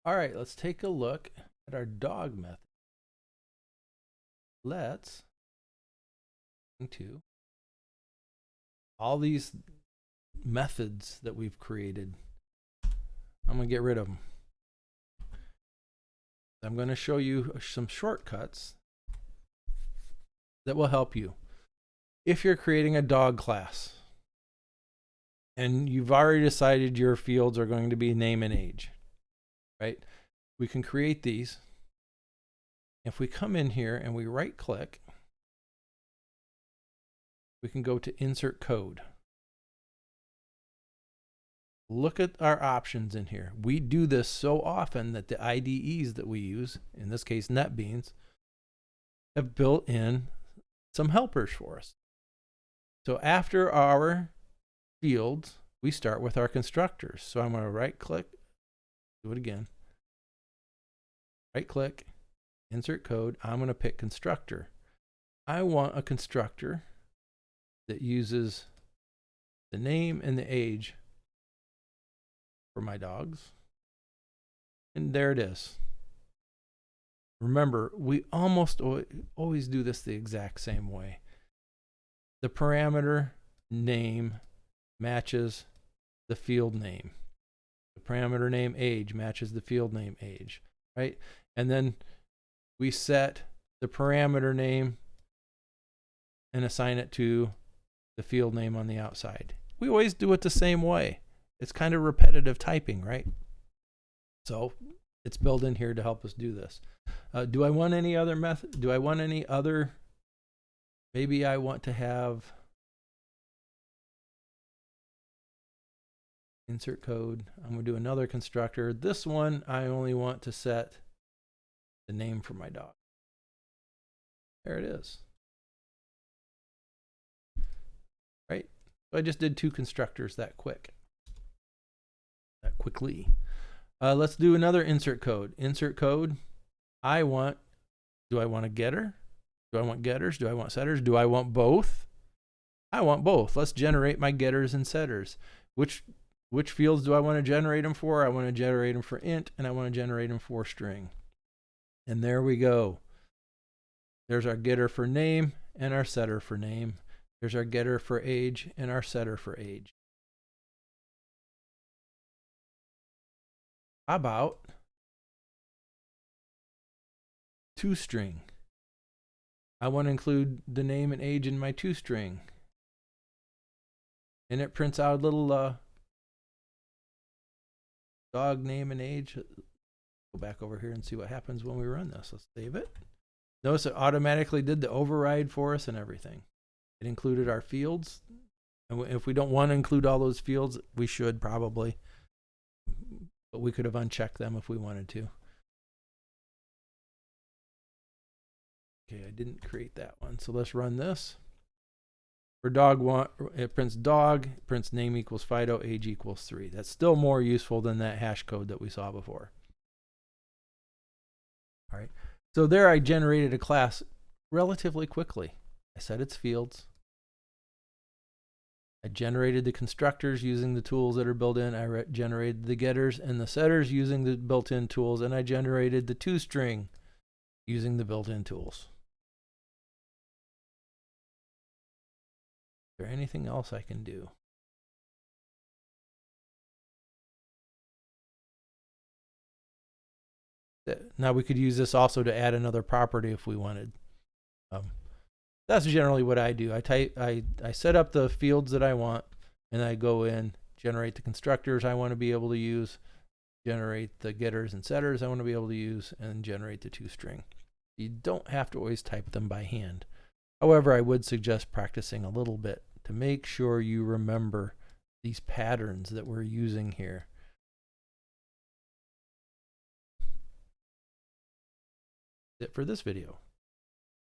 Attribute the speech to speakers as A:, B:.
A: All right, let's take a look at our dog method. Let's into all these methods that we've created. I'm going to get rid of them. I'm going to show you some shortcuts that will help you if you're creating a dog class and you've already decided your fields are going to be name and age, right? We can create these. If we come in here and we right click, we can go to insert code. Look at our options in here. We do this so often that the IDEs that we use, in this case NetBeans, have built in some helpers for us. So after our fields, we start with our constructors. So I'm going to right click, do it again. Right click, insert code. I'm going to pick constructor. I want a constructor that uses the name and the age for my dogs. And there it is. Remember, we almost always do this the exact same way. The parameter name matches the field name. The parameter name age matches the field name age, right? And then we set the parameter name and assign it to the field name on the outside. We always do it the same way. It's kind of repetitive typing, right? So it's built in here to help us do this. Do I want any other method? Do I want any other? Maybe I want to have insert code. I'm going to do another constructor. This one, I only want to set the name for my dog. There it is. Right? So I just did two constructors that quickly. Let's do another insert code. Insert code. Do I want a getter? Do I want getters? Do I want setters? Do I want both? I want both. Let's generate my getters and setters. Which fields do I want to generate them for? I want to generate them for int, and I want to generate them for string. And there we go. There's our getter for name and our setter for name. There's our getter for age and our setter for age. How about toString? I want to include the name and age in my toString. And it prints out a little dog name and age. Go back over here and see what happens when we run this. Let's save it. Notice it automatically did the override for us and everything. It included our fields. And if we don't want to include all those fields, we should probably. But we could have unchecked them if we wanted to. Okay, I didn't create that one. So let's run this. For dog one, it prints dog, prints name equals Fido, age equals 3. That's still more useful than that hash code that we saw before. All right. So there I generated a class relatively quickly. I set its fields. I generated the constructors using the tools that are built in. I generated the getters and the setters using the built-in tools. And I generated the toString using the built-in tools. Is there anything else I can do? Now we could use this also to add another property if we wanted. That's generally what I do. I set up the fields that I want, and I go in, generate the constructors I want to be able to use, generate the getters and setters I want to be able to use, and generate the toString. You don't have to always type them by hand. However, I would suggest practicing a little bit to make sure you remember these patterns that we're using here. That's it for this video.